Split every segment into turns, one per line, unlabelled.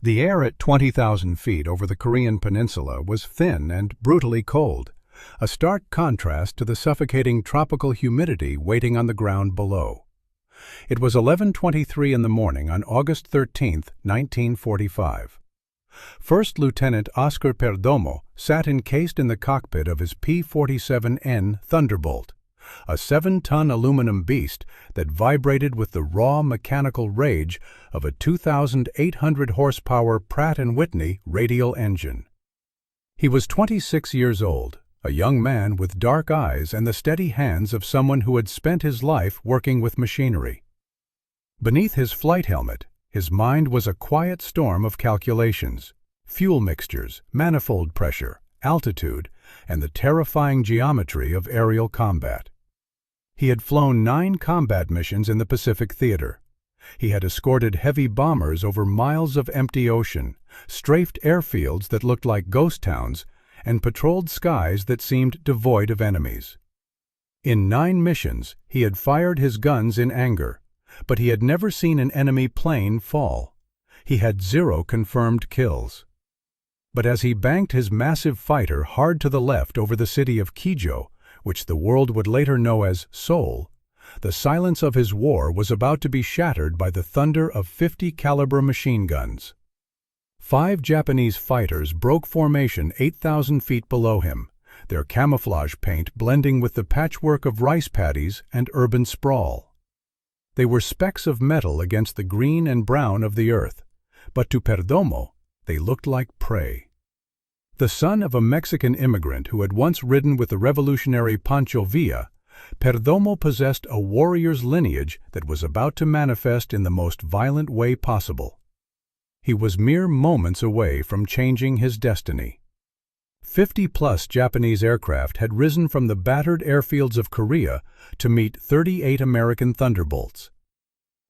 The air at 20,000 feet over the Korean peninsula was thin and brutally cold, a stark contrast to the suffocating tropical humidity waiting on the ground below. It was 11:23 in the morning on August 13, 1945. First Lieutenant Oscar Perdomo sat encased in the cockpit of his P-47 Thunderbolt, a 7-ton aluminum beast that vibrated with the raw mechanical rage of a 2,800 horsepower Pratt & Whitney radial engine. He was 26 years old, a young man with dark eyes and the steady hands of someone who had spent his life working with machinery. Beneath his flight helmet, his mind was a quiet storm of calculations, fuel mixtures, manifold pressure, altitude, and the terrifying geometry of aerial combat. He had flown 9 combat missions in the Pacific Theater. He had escorted heavy bombers over miles of empty ocean, strafed airfields that looked like ghost towns, and patrolled skies that seemed devoid of enemies. In 9 missions, he had fired his guns in anger, but he had never seen an enemy plane fall. He had 0 confirmed kills. But as he banked his massive fighter hard to the left over the city of Kijo, which the world would later know as Seoul, the silence of his war was about to be shattered by the thunder of 50-caliber machine guns. 5 Japanese fighters broke formation 8,000 feet below him, their camouflage paint blending with the patchwork of rice paddies and urban sprawl. They were specks of metal against the green and brown of the earth, but to Perdomo, they looked like prey. The son of a Mexican immigrant who had once ridden with the revolutionary Pancho Villa, Perdomo possessed a warrior's lineage that was about to manifest in the most violent way possible. He was mere moments away from changing his destiny. 50-plus Japanese aircraft had risen from the battered airfields of Korea to meet 38 American Thunderbolts.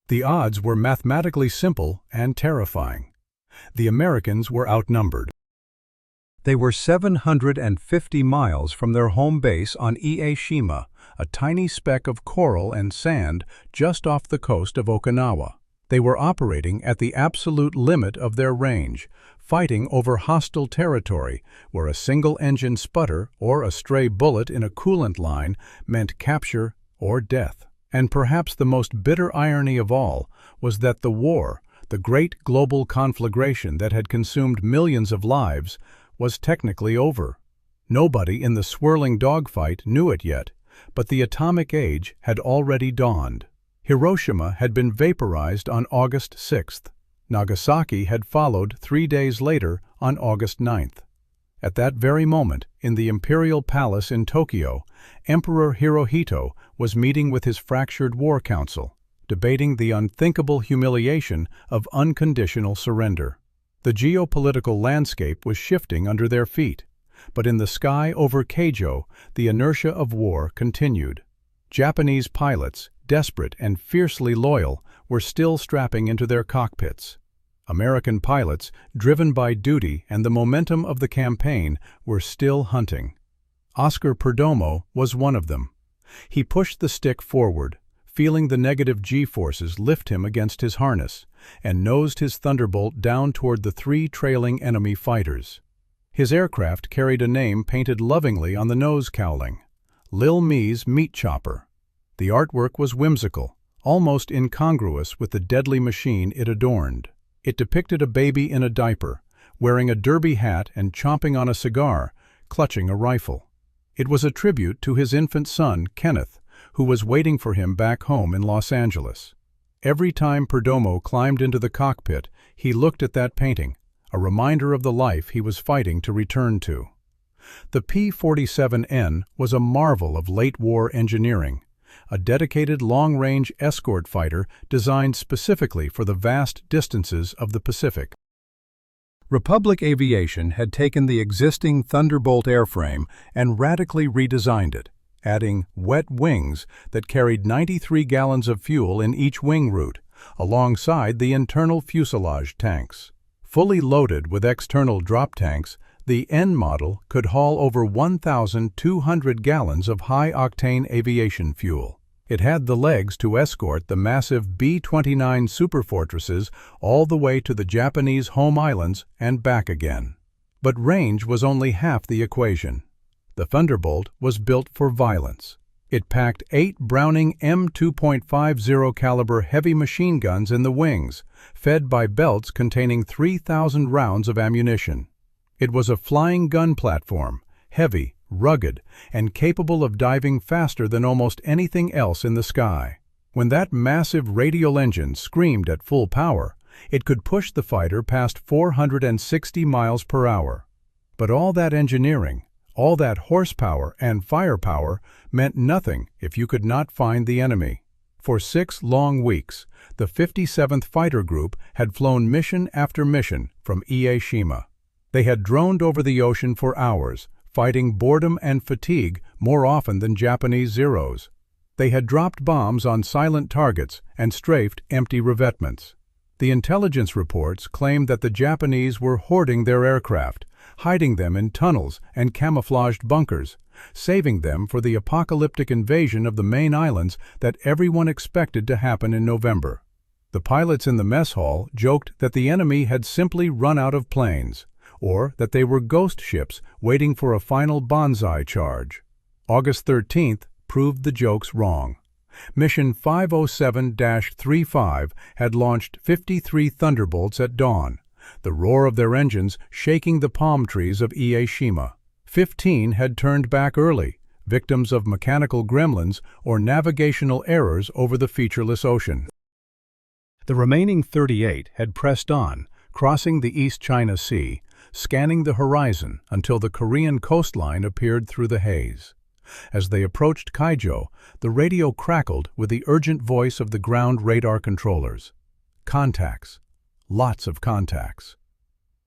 The odds were mathematically simple and terrifying. The Americans were outnumbered. They were 750 miles from their home base on Ie-shima, a tiny speck of coral and sand just off the coast of Okinawa. They were operating at the absolute limit of their range, fighting over hostile territory where a single engine sputter or a stray bullet in a coolant line meant capture or death. And perhaps the most bitter irony of all was that the war, the great global conflagration that had consumed millions of lives, was technically over. Nobody in the swirling dogfight knew it yet, but the atomic age had already dawned. Hiroshima had been vaporized on August 6th. Nagasaki had followed 3 days later on August 9th. At that very moment, in the Imperial Palace in Tokyo, Emperor Hirohito was meeting with his fractured war council, debating the unthinkable humiliation of unconditional surrender. The geopolitical landscape was shifting under their feet, but in the sky over Keijo, the inertia of war continued. Japanese pilots, desperate and fiercely loyal, were still strapping into their cockpits. American pilots, driven by duty and the momentum of the campaign, were still hunting. Oscar Perdomo was one of them. He pushed the stick forward, feeling the negative G-forces lift him against his harness, and nosed his Thunderbolt down toward the 3 trailing enemy fighters. His aircraft carried a name painted lovingly on the nose cowling: Lil Me's Meat Chopper. The artwork was whimsical, almost incongruous with the deadly machine it adorned. It depicted a baby in a diaper, wearing a derby hat and chomping on a cigar, clutching a rifle. It was a tribute to his infant son, Kenneth, who was waiting for him back home in Los Angeles. Every time Perdomo climbed into the cockpit, he looked at that painting, a reminder of the life he was fighting to return to. The P-47 was a marvel of late-war engineering, a dedicated long-range escort fighter designed specifically for the vast distances of the Pacific. Republic Aviation had taken the existing Thunderbolt airframe and radically redesigned it, adding wet wings that carried 93 gallons of fuel in each wing root, alongside the internal fuselage tanks. Fully loaded with external drop tanks, the N model could haul over 1,200 gallons of high-octane aviation fuel. It had the legs to escort the massive B-29 superfortresses all the way to the Japanese home islands and back again. But range was only half the equation. The Thunderbolt was built for violence. It packed 8 Browning M2.50 caliber heavy machine guns in the wings, fed by belts containing 3,000 rounds of ammunition. It was a flying gun platform, heavy, rugged, and capable of diving faster than almost anything else in the sky. When that massive radial engine screamed at full power, it could push the fighter past 460 miles per hour. But all that engineering, all that horsepower and firepower meant nothing if you could not find the enemy. For 6 long weeks, the 57th Fighter Group had flown mission after mission from Ieshima. They had droned over the ocean for hours, fighting boredom and fatigue more often than Japanese Zeros. They had dropped bombs on silent targets and strafed empty revetments. The intelligence reports claimed that the Japanese were hoarding their aircraft, hiding them in tunnels and camouflaged bunkers, saving them for the apocalyptic invasion of the main islands that everyone expected to happen in November. The pilots in the mess hall joked that the enemy had simply run out of planes, or that they were ghost ships waiting for a final banzai charge. August 13th proved the jokes wrong. Mission 507-35 had launched 53 Thunderbolts at dawn, the roar of their engines shaking the palm trees of Ieshima. 15 had turned back early, victims of mechanical gremlins or navigational errors over the featureless ocean. The remaining 38 had pressed on, crossing the East China Sea, scanning the horizon until the Korean coastline appeared through the haze. As they approached Kaijo, the radio crackled with the urgent voice of the ground radar controllers. Contacts. Lots of contacts.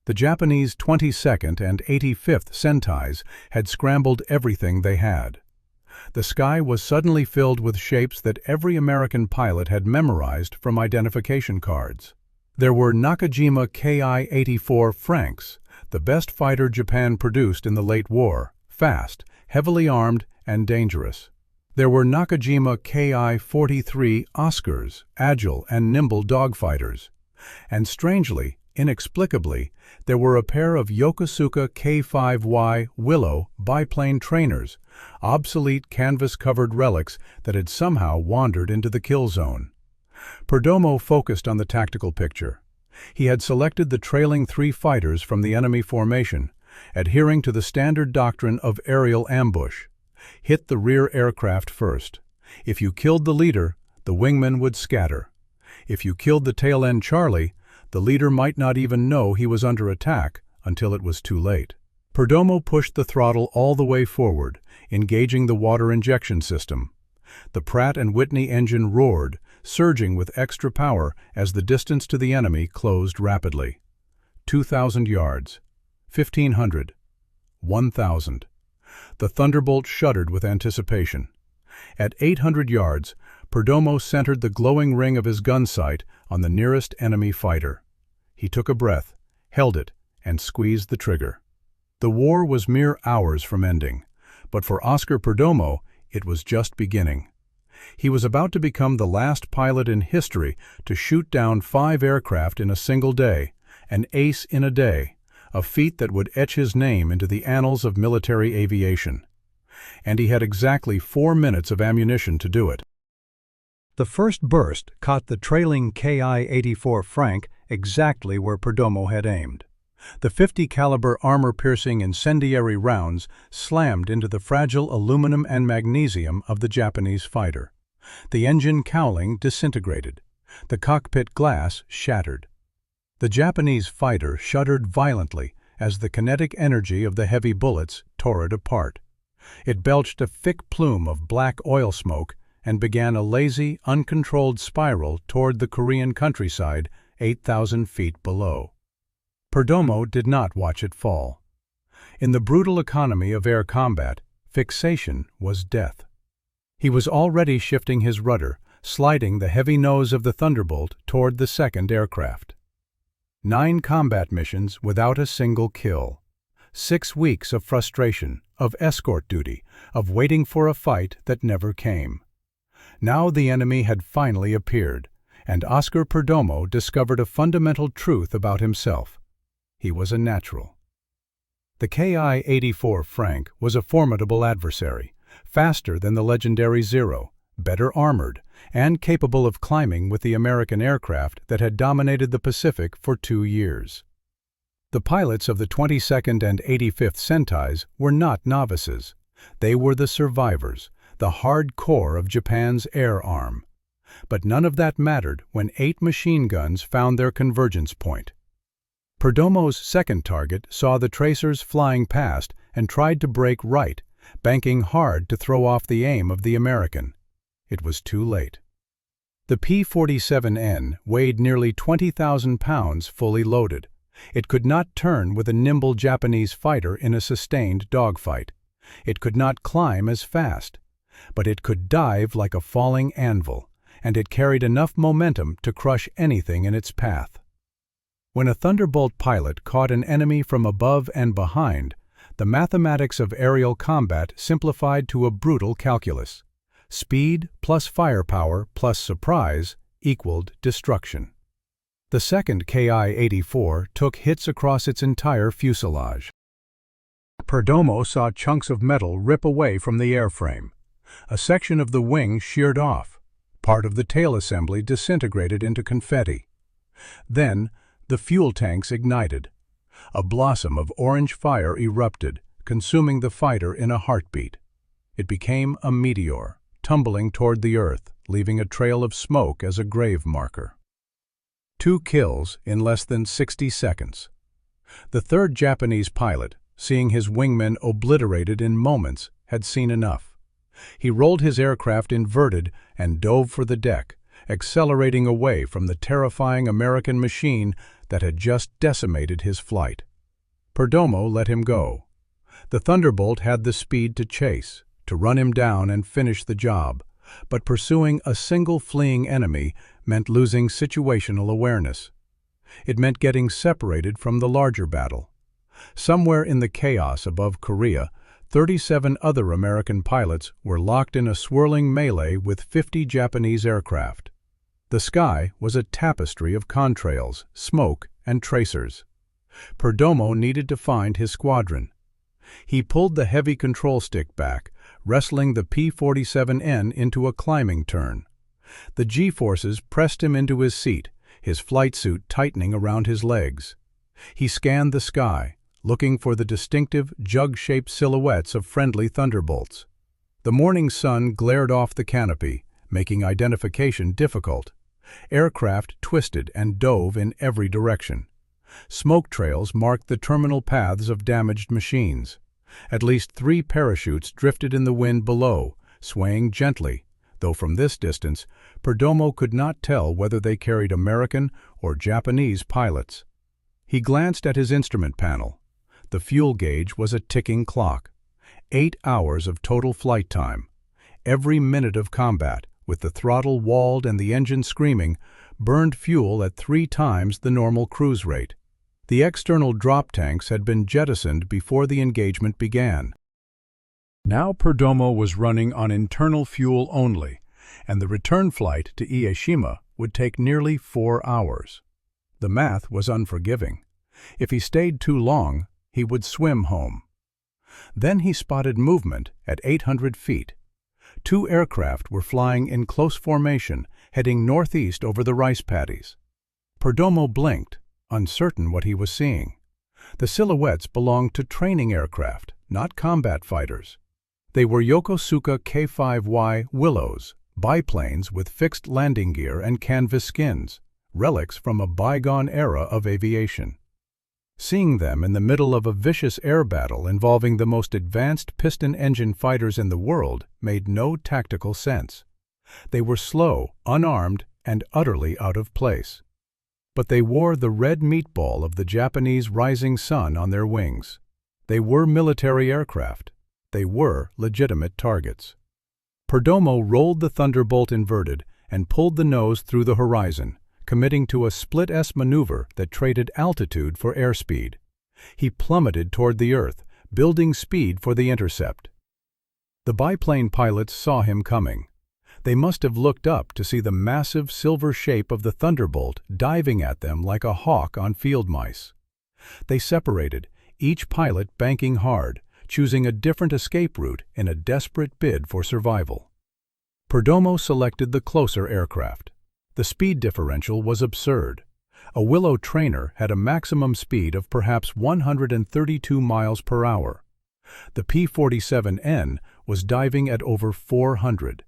The Japanese 22nd and 85th Sentais had scrambled everything they had. The sky was suddenly filled with shapes that every American pilot had memorized from identification cards. There were Nakajima Ki-84 Franks, the best fighter Japan produced in the late war, fast, heavily armed, and dangerous. There were Nakajima Ki-43 Oscars, agile and nimble dogfighters. And strangely, inexplicably, there were a pair of Yokosuka K-5Y Willow biplane trainers, obsolete canvas-covered relics that had somehow wandered into the kill zone. Perdomo focused on the tactical picture. He had selected the trailing 3 fighters from the enemy formation, adhering to the standard doctrine of aerial ambush. Hit the rear aircraft first. If you killed the leader, the wingman would scatter. If you killed the tail-end Charlie, the leader might not even know he was under attack until it was too late. Perdomo pushed the throttle all the way forward, engaging the water injection system. The Pratt & Whitney engine roared, surging with extra power as the distance to the enemy closed rapidly. 2,000 yards. 1,500. 1,000. The Thunderbolt shuddered with anticipation. At 800 yards, Perdomo centered the glowing ring of his gun sight on the nearest enemy fighter. He took a breath, held it, and squeezed the trigger. The war was mere hours from ending, but for Oscar Perdomo, it was just beginning. He was about to become the last pilot in history to shoot down 5 aircraft in a single day, an ace in a day, a feat that would etch his name into the annals of military aviation. And he had exactly 4 minutes of ammunition to do it. The first burst caught the trailing Ki-84 Frank exactly where Perdomo had aimed. The 50 caliber armor-piercing incendiary rounds slammed into the fragile aluminum and magnesium of the Japanese fighter. The engine cowling disintegrated. The cockpit glass shattered. The Japanese fighter shuddered violently as the kinetic energy of the heavy bullets tore it apart. It belched a thick plume of black oil smoke and began a lazy, uncontrolled spiral toward the Korean countryside 8,000 feet below. Perdomo did not watch it fall. In the brutal economy of air combat, fixation was death. He was already shifting his rudder, sliding the heavy nose of the Thunderbolt toward the second aircraft. 9 combat missions without a single kill. 6 weeks of frustration, of escort duty, of waiting for a fight that never came. Now the enemy had finally appeared, and Oscar Perdomo discovered a fundamental truth about himself. He was a natural. The Ki-84 Frank was a formidable adversary, faster than the legendary Zero, better armored, and capable of climbing with the American aircraft that had dominated the Pacific for 2 years. The pilots of the 22nd and 85th Sentais were not novices. They were the survivors, the hard core of Japan's air arm. But none of that mattered when 8 machine guns found their convergence point. Perdomo's second target saw the tracers flying past and tried to break right, banking hard to throw off the aim of the American. It was too late. The P-47N weighed nearly 20,000 pounds fully loaded. It could not turn with a nimble Japanese fighter in a sustained dogfight. It could not climb as fast. But it could dive like a falling anvil, and it carried enough momentum to crush anything in its path. When a Thunderbolt pilot caught an enemy from above and behind, the mathematics of aerial combat simplified to a brutal calculus. Speed plus firepower plus surprise equaled destruction. The second Ki-84 took hits across its entire fuselage. Perdomo saw chunks of metal rip away from the airframe. A section of the wing sheared off. Part of the tail assembly disintegrated into confetti. Then, the fuel tanks ignited. A blossom of orange fire erupted, consuming the fighter in a heartbeat. It became a meteor, tumbling toward the earth, leaving a trail of smoke as a grave marker. 2 kills in less than 60 seconds. The third Japanese pilot, seeing his wingmen obliterated in moments, had seen enough. He rolled his aircraft inverted and dove for the deck, accelerating away from the terrifying American machine that had just decimated his flight. Perdomo let him go. The Thunderbolt had the speed to chase, to run him down and finish the job, but pursuing a single fleeing enemy meant losing situational awareness. It meant getting separated from the larger battle. Somewhere in the chaos above Korea, 37 other American pilots were locked in a swirling melee with 50 Japanese aircraft. The sky was a tapestry of contrails, smoke, and tracers. Perdomo needed to find his squadron. He pulled the heavy control stick back, wrestling the P-47N into a climbing turn. The G-forces pressed him into his seat, his flight suit tightening around his legs. He scanned the sky, looking for the distinctive, jug-shaped silhouettes of friendly Thunderbolts. The morning sun glared off the canopy, making identification difficult. Aircraft twisted and dove in every direction. Smoke trails marked the terminal paths of damaged machines. At least 3 parachutes drifted in the wind below, swaying gently, though from this distance, Perdomo could not tell whether they carried American or Japanese pilots. He glanced at his instrument panel. The fuel gauge was a ticking clock. 8 hours of total flight time. Every minute of combat, with the throttle walled and the engine screaming, burned fuel at 3 times the normal cruise rate. The external drop tanks had been jettisoned before the engagement began. Now Perdomo was running on internal fuel only, and the return flight to Ieshima would take nearly 4 hours. The math was unforgiving. If he stayed too long, he would swim home. Then he spotted movement at 800 feet. 2 aircraft were flying in close formation, heading northeast over the rice paddies. Perdomo blinked, uncertain what he was seeing. The silhouettes belonged to training aircraft, not combat fighters. They were Yokosuka K-5Y Willows, biplanes with fixed landing gear and canvas skins, relics from a bygone era of aviation. Seeing them in the middle of a vicious air battle involving the most advanced piston-engine fighters in the world made no tactical sense. They were slow, unarmed, and utterly out of place. But they wore the red meatball of the Japanese rising sun on their wings. They were military aircraft. They were legitimate targets. Perdomo rolled the Thunderbolt inverted and pulled the nose through the horizon, committing to a split-S maneuver that traded altitude for airspeed. He plummeted toward the earth, building speed for the intercept. The biplane pilots saw him coming. They must have looked up to see the massive silver shape of the Thunderbolt diving at them like a hawk on field mice. They separated, each pilot banking hard, choosing a different escape route in a desperate bid for survival. Perdomo selected the closer aircraft. The speed differential was absurd. A Willow trainer had a maximum speed of perhaps 132 miles per hour. The P-47N was diving at over 400.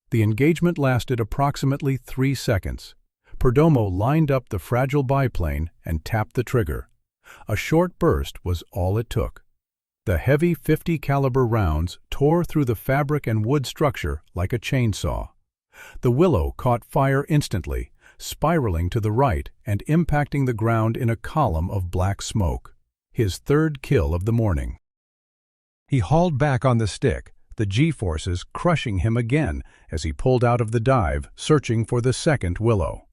The engagement lasted approximately 3 seconds. Perdomo lined up the fragile biplane and tapped the trigger. A short burst was all it took. The heavy .50 caliber rounds tore through the fabric and wood structure like a chainsaw. The Willow caught fire instantly, spiraling to the right and impacting the ground in a column of black smoke. His third kill of the morning. He hauled back on the stick, the G-forces crushing him again as he pulled out of the dive, searching for the second Willow.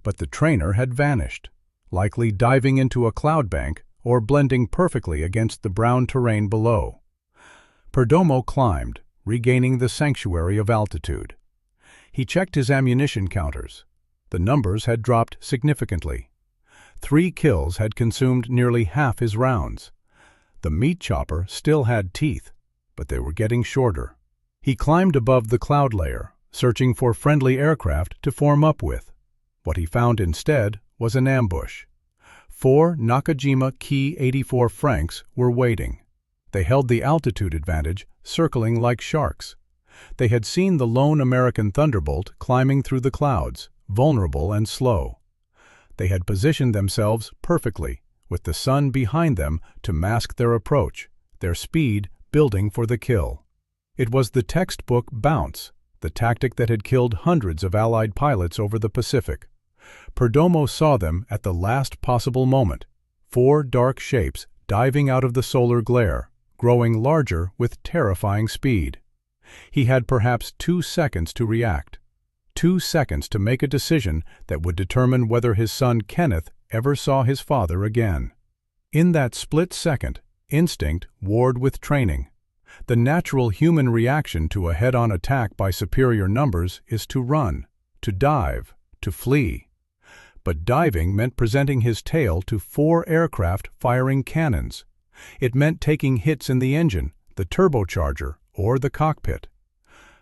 But the trainer had vanished, likely diving into a cloud bank or blending perfectly against the brown terrain below. Perdomo climbed, regaining the sanctuary of altitude. He checked his ammunition counters. The numbers had dropped significantly. 3 kills had consumed nearly half his rounds. The meat chopper still had teeth, but they were getting shorter. He climbed above the cloud layer, searching for friendly aircraft to form up with. What he found instead was an ambush. 4 Nakajima Ki-84 Franks were waiting. They held the altitude advantage, circling like sharks. They had seen the lone American Thunderbolt climbing through the clouds, vulnerable and slow. They had positioned themselves perfectly, with the sun behind them to mask their approach, their speed building for the kill. It was the textbook bounce, the tactic that had killed hundreds of Allied pilots over the Pacific. Perdomo saw them at the last possible moment, 4 dark shapes diving out of the solar glare, growing larger with terrifying speed. He had perhaps 2 seconds to react, 2 seconds to make a decision that would determine whether his son Kenneth ever saw his father again. In that split second, instinct warred with training. The natural human reaction to a head-on attack by superior numbers is to run, to dive, to flee. But diving meant presenting his tail to 4 aircraft firing cannons. It meant taking hits in the engine, the turbocharger, or the cockpit.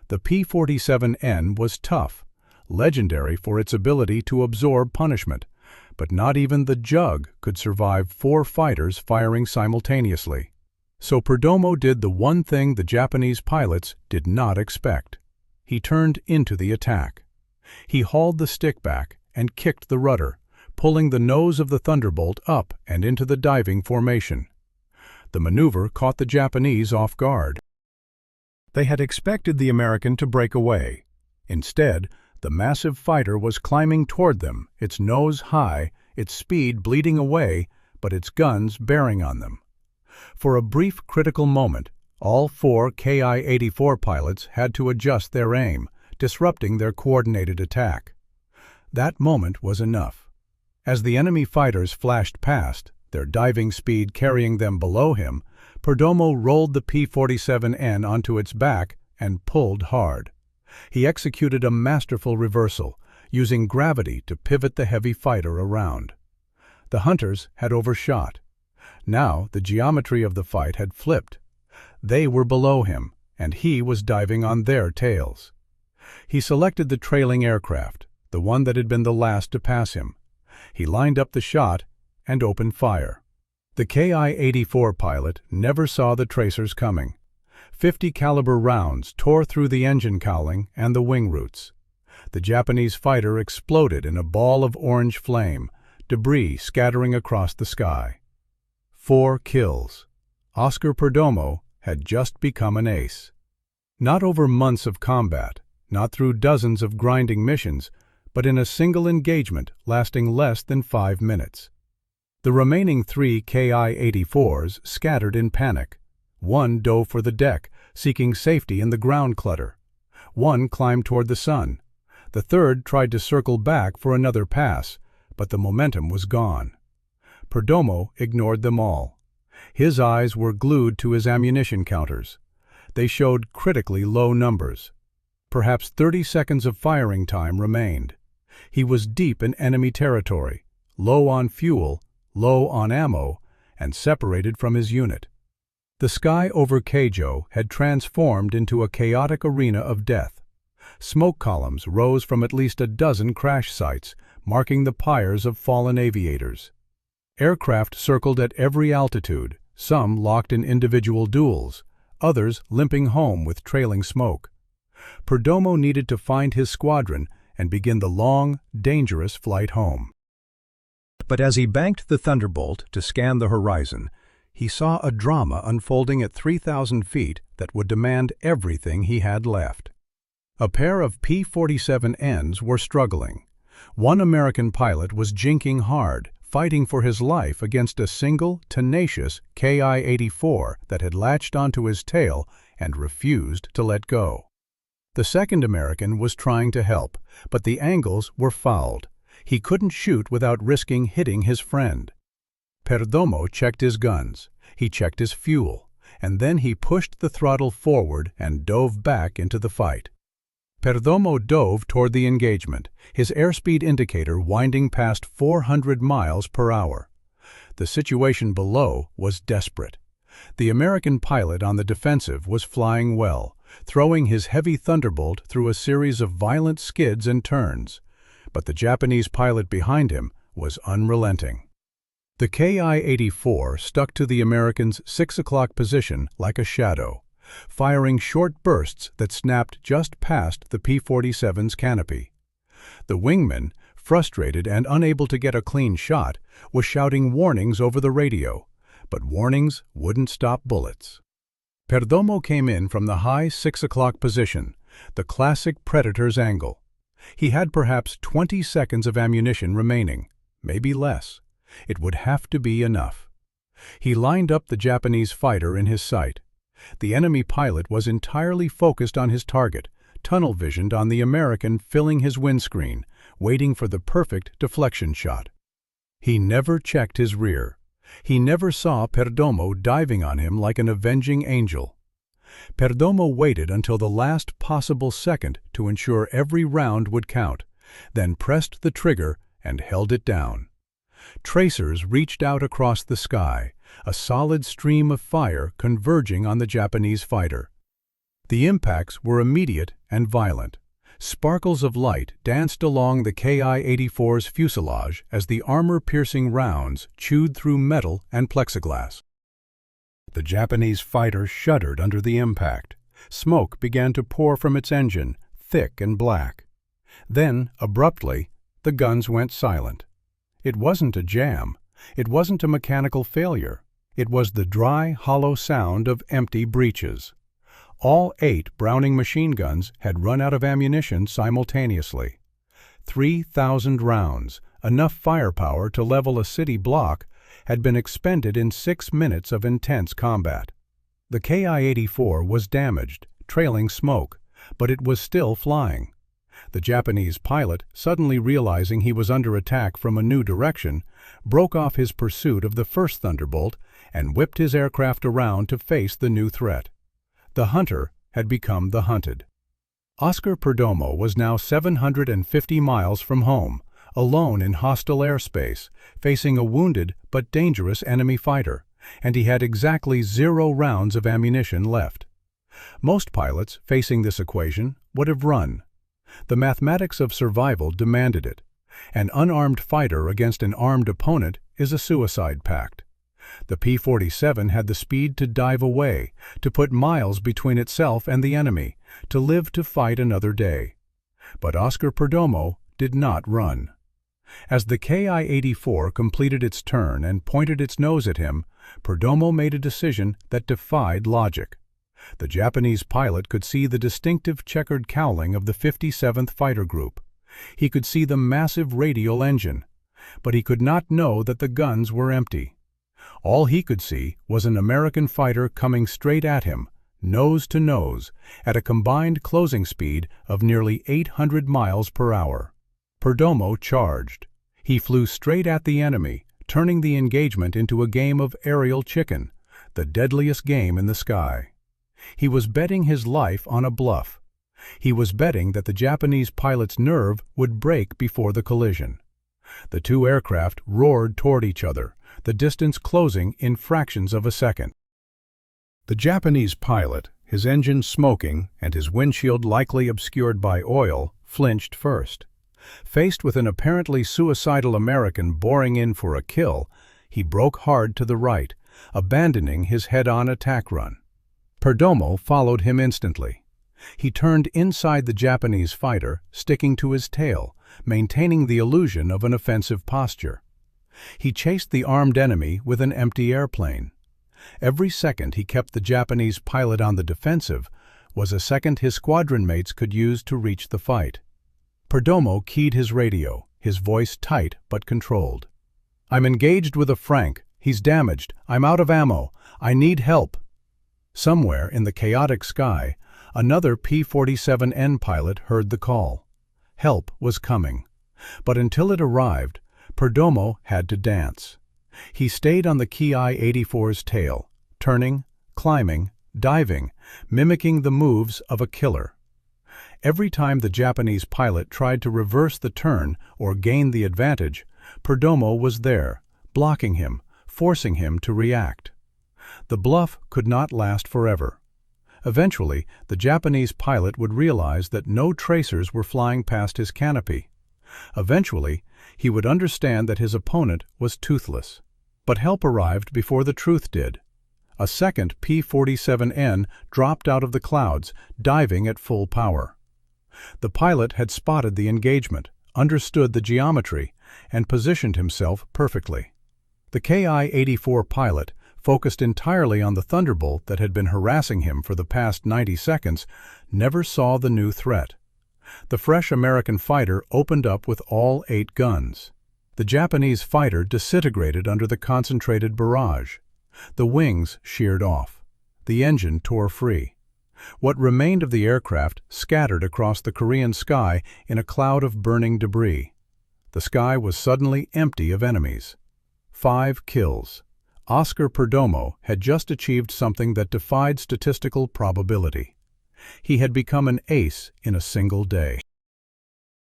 The P-47N was tough, legendary for its ability to absorb punishment, but not even the Jug could survive 4 fighters firing simultaneously. So Perdomo did the one thing the Japanese pilots did not expect. He turned into the attack. He hauled the stick back and kicked the rudder, pulling the nose of the Thunderbolt up and into the diving formation. The maneuver caught the Japanese off guard. They had expected the American to break away. Instead, the massive fighter was climbing toward them, its nose high, its speed bleeding away, but its guns bearing on them. For a brief critical moment, all 4 Ki-84 pilots had to adjust their aim, disrupting their coordinated attack. That moment was enough. As the enemy fighters flashed past, their diving speed carrying them below him, Perdomo rolled the P-47N onto its back and pulled hard. He executed a masterful reversal, using gravity to pivot the heavy fighter around. The hunters had overshot. Now the geometry of the fight had flipped. They were below him, and he was diving on their tails. He selected the trailing aircraft, the one that had been the last to pass him. He lined up the shot and opened fire. The Ki-84 pilot never saw the tracers coming. .50 caliber rounds tore through the engine cowling and the wing roots. The Japanese fighter exploded in a ball of orange flame, debris scattering across the sky. 4 kills. Oscar Perdomo had just become an ace. Not over months of combat, not through dozens of grinding missions, but in a single engagement lasting less than 5 minutes. The remaining 3 Ki-84s scattered in panic. One dove for the deck, seeking safety in the ground clutter. One climbed toward the sun. The third tried to circle back for another pass, but the momentum was gone. Perdomo ignored them all. His eyes were glued to his ammunition counters. They showed critically low numbers. Perhaps 30 seconds of firing time remained. He was deep in enemy territory, low on fuel, low on ammo, and separated from his unit. The sky over Keijo had transformed into a chaotic arena of death. Smoke columns rose from at least a dozen crash sites, marking the pyres of fallen aviators. Aircraft circled at every altitude, some locked in individual duels, others limping home with trailing smoke. Perdomo needed to find his squadron and begin the long, dangerous flight home. But as he banked the Thunderbolt to scan the horizon, he saw a drama unfolding at 3,000 feet that would demand everything he had left. A pair of P-47Ns were struggling. One American pilot was jinking hard, fighting for his life against a single, tenacious Ki-84 that had latched onto his tail and refused to let go. The second American was trying to help, but the angles were fouled. He couldn't shoot without risking hitting his friend. Perdomo checked his guns, he checked his fuel, and then he pushed the throttle forward and dove back into the fight. Perdomo dove toward the engagement, his airspeed indicator winding past 400 miles per hour. The situation below was desperate. The American pilot on the defensive was flying well, throwing his heavy Thunderbolt through a series of violent skids and turns. But the Japanese pilot behind him was unrelenting. The Ki-84 stuck to the American's 6 o'clock position like a shadow, firing short bursts that snapped just past the P-47's canopy. The wingman, frustrated and unable to get a clean shot, was shouting warnings over the radio, but warnings wouldn't stop bullets. Perdomo came in from the high 6 o'clock position, the classic Predator's angle. He had perhaps 20 seconds of ammunition remaining, maybe less. It would have to be enough. He lined up the Japanese fighter in his sight. The enemy pilot was entirely focused on his target, tunnel-visioned on the American filling his windscreen, waiting for the perfect deflection shot. He never checked his rear. He never saw Perdomo diving on him like an avenging angel. Perdomo waited until the last possible second to ensure every round would count, then pressed the trigger and held it down. Tracers reached out across the sky, a solid stream of fire converging on the Japanese fighter. The impacts were immediate and violent. Sparkles of light danced along the Ki-84's fuselage as the armor-piercing rounds chewed through metal and plexiglass. The Japanese fighter shuddered under the impact. Smoke began to pour from its engine, thick and black. Then, abruptly, the guns went silent. It wasn't a jam. It wasn't a mechanical failure. It was the dry, hollow sound of empty breeches. All 8 Browning machine guns had run out of ammunition simultaneously. 3,000 rounds, enough firepower to level a city block, had been expended in 6 minutes of intense combat. The Ki-84 was damaged, trailing smoke, but it was still flying. The Japanese pilot, suddenly realizing he was under attack from a new direction, broke off his pursuit of the first Thunderbolt and whipped his aircraft around to face the new threat. The hunter had become the hunted. Oscar Perdomo was now 750 miles from home, alone in hostile airspace, facing a wounded but dangerous enemy fighter, and he had exactly 0 rounds of ammunition left. Most pilots, facing this equation, would have run. The mathematics of survival demanded it. An unarmed fighter against an armed opponent is a suicide pact. The P-47 had the speed to dive away, to put miles between itself and the enemy, to live to fight another day. But Oscar Perdomo did not run. As the Ki-84 completed its turn and pointed its nose at him, Perdomo made a decision that defied logic. The Japanese pilot could see the distinctive checkered cowling of the 57th Fighter Group. He could see the massive radial engine, but he could not know that the guns were empty. All he could see was an American fighter coming straight at him, nose to nose, at a combined closing speed of nearly 800 miles per hour. Perdomo charged. He flew straight at the enemy, turning the engagement into a game of aerial chicken, the deadliest game in the sky. He was betting his life on a bluff. He was betting that the Japanese pilot's nerve would break before the collision. The two aircraft roared toward each other, the distance closing in fractions of a second. The Japanese pilot, his engine smoking and his windshield likely obscured by oil, flinched first. Faced with an apparently suicidal American boring in for a kill, he broke hard to the right, abandoning his head-on attack run. Perdomo followed him instantly. He turned inside the Japanese fighter, sticking to his tail, maintaining the illusion of an offensive posture. He chased the armed enemy with an empty airplane. Every second he kept the Japanese pilot on the defensive was a second his squadron mates could use to reach the fight. Perdomo keyed his radio, his voice tight but controlled. "I'm engaged with a Frank. He's damaged. I'm out of ammo. I need help." Somewhere in the chaotic sky, another P-47N pilot heard the call. Help was coming. But until it arrived, Perdomo had to dance. He stayed on the Ki-84's tail, turning, climbing, diving, mimicking the moves of a killer. Every time the Japanese pilot tried to reverse the turn or gain the advantage, Perdomo was there, blocking him, forcing him to react. The bluff could not last forever. Eventually, the Japanese pilot would realize that no tracers were flying past his canopy. Eventually, he would understand that his opponent was toothless. But help arrived before the truth did. A second P-47N dropped out of the clouds, diving at full power. The pilot had spotted the engagement, understood the geometry, and positioned himself perfectly. The Ki-84 pilot, focused entirely on the Thunderbolt that had been harassing him for the past 90 seconds, never saw the new threat. The fresh American fighter opened up with all 8 guns. The Japanese fighter disintegrated under the concentrated barrage. The wings sheared off. The engine tore free. What remained of the aircraft scattered across the Korean sky in a cloud of burning debris. The sky was suddenly empty of enemies. 5 kills. Oscar Perdomo had just achieved something that defied statistical probability. He had become an ace in a single day.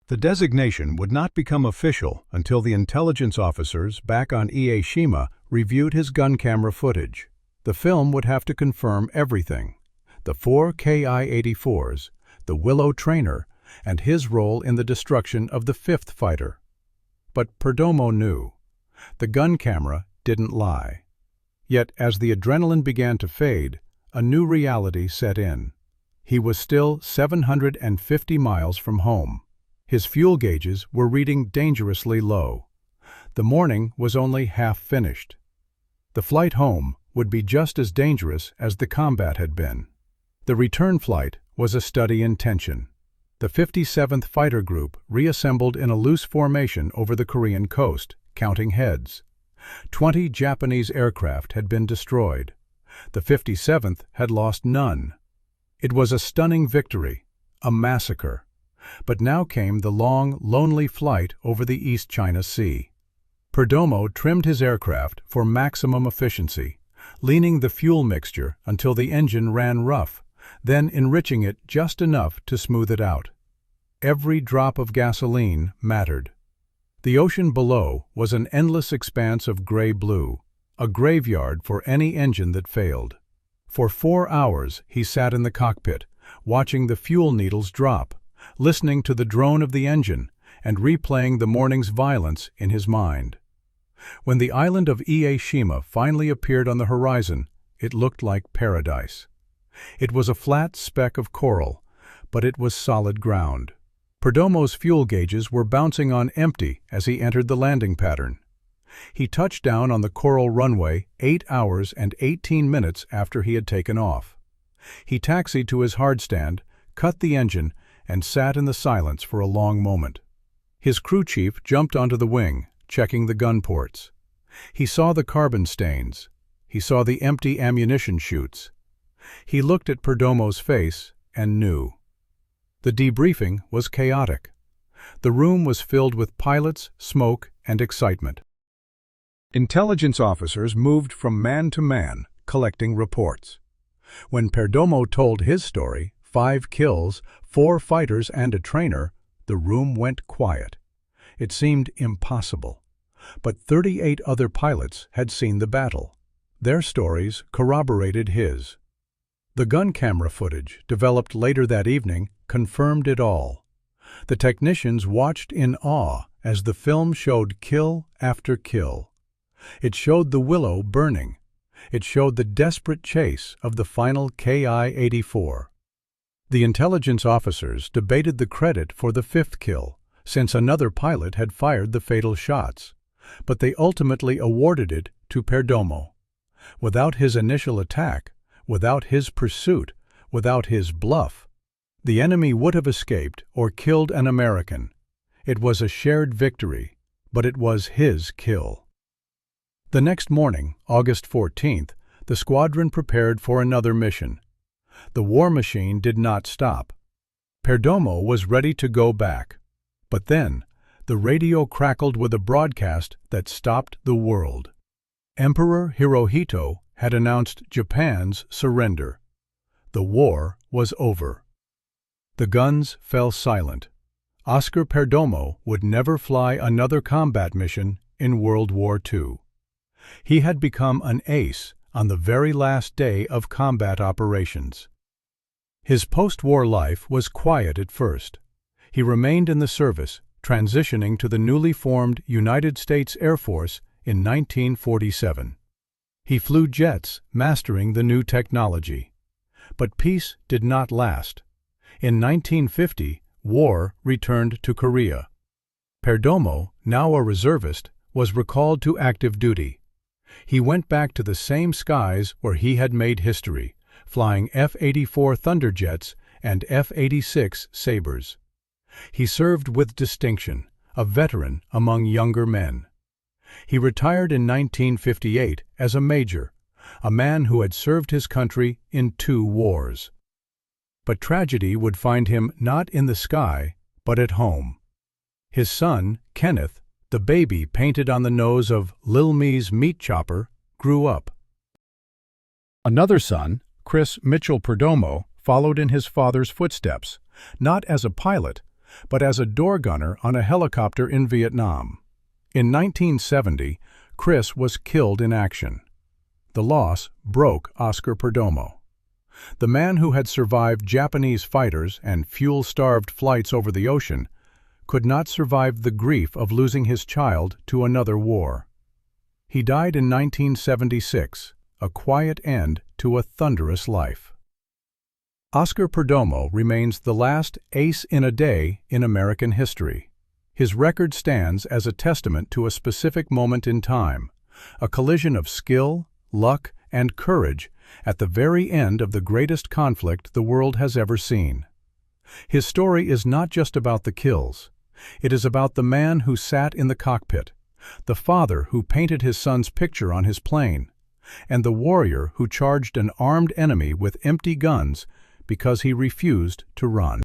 The designation would not become official until the intelligence officers back on Ieshima reviewed his gun camera footage. The film would have to confirm everything: the 4 Ki-84s, the Willow trainer, and his role in the destruction of the 5th fighter. But Perdomo knew. The gun camera didn't lie. Yet as the adrenaline began to fade, a new reality set in. He was still 750 miles from home. His fuel gauges were reading dangerously low. The morning was only half finished. The flight home would be just as dangerous as the combat had been. The return flight was a study in tension. The 57th Fighter Group reassembled in a loose formation over the Korean coast, counting heads. 20 Japanese aircraft had been destroyed. The 57th had lost none. It was a stunning victory, a massacre. But now came the long, lonely flight over the East China Sea. Perdomo trimmed his aircraft for maximum efficiency, leaning the fuel mixture until the engine ran rough, then enriching it just enough to smooth it out. Every drop of gasoline mattered. The ocean below was an endless expanse of gray-blue, a graveyard for any engine that failed. For 4 hours he sat in the cockpit, watching the fuel needles drop, listening to the drone of the engine, and replaying the morning's violence in his mind. When the island of Ieshima finally appeared on the horizon, it looked like paradise. It was a flat speck of coral, but it was solid ground. Perdomo's fuel gauges were bouncing on empty as he entered the landing pattern. He touched down on the coral runway 8 hours and 18 minutes after he had taken off. He taxied to his hardstand, cut the engine, and sat in the silence for a long moment. His crew chief jumped onto the wing, checking the gun ports. He saw the carbon stains. He saw the empty ammunition chutes. He looked at Perdomo's face and knew. The debriefing was chaotic. The room was filled with pilots, smoke, and excitement. Intelligence officers moved from man to man, collecting reports. When Perdomo told his story, 5 kills, 4 fighters and a trainer, the room went quiet. It seemed impossible. But 38 other pilots had seen the battle. Their stories corroborated his. The gun camera footage, developed later that evening, confirmed it all. The technicians watched in awe as the film showed kill after kill. It showed the Willow burning. It showed the desperate chase of the final Ki-84. The intelligence officers debated the credit for the 5th kill, since another pilot had fired the fatal shots, but they ultimately awarded it to Perdomo. Without his initial attack, without his pursuit, without his bluff, the enemy would have escaped or killed an American. It was a shared victory, but it was his kill. The next morning, August 14th, the squadron prepared for another mission. The war machine did not stop. Perdomo was ready to go back. But then, the radio crackled with a broadcast that stopped the world. Emperor Hirohito had announced Japan's surrender. The war was over. The guns fell silent. Oscar Perdomo would never fly another combat mission in World War II. He had become an ace on the very last day of combat operations. His post-war life was quiet at first. He remained in the service, transitioning to the newly formed United States Air Force in 1947. He flew jets, mastering the new technology. But peace did not last. In 1950, war returned to Korea. Perdomo, now a reservist, was recalled to active duty. He went back to the same skies where he had made history, flying F-84 Thunderjets and F-86 Sabres. He served with distinction, a veteran among younger men. He retired in 1958 as a major, a man who had served his country in 2 wars. But tragedy would find him not in the sky, but at home. His son, Kenneth, the baby painted on the nose of Lil Me's meat chopper, grew up. Another son, Chris Mitchell Perdomo, followed in his father's footsteps, not as a pilot, but as a door gunner on a helicopter in Vietnam. In 1970, Chris was killed in action. The loss broke Oscar Perdomo. The man who had survived Japanese fighters and fuel-starved flights over the ocean could not survive the grief of losing his child to another war. He died in 1976, a quiet end to a thunderous life. Oscar Perdomo remains the last ace in a day in American history. His record stands as a testament to a specific moment in time, a collision of skill, luck, and courage at the very end of the greatest conflict the world has ever seen. His story is not just about the kills. It is about the man who sat in the cockpit, the father who painted his son's picture on his plane, and the warrior who charged an armed enemy with empty guns because he refused to run.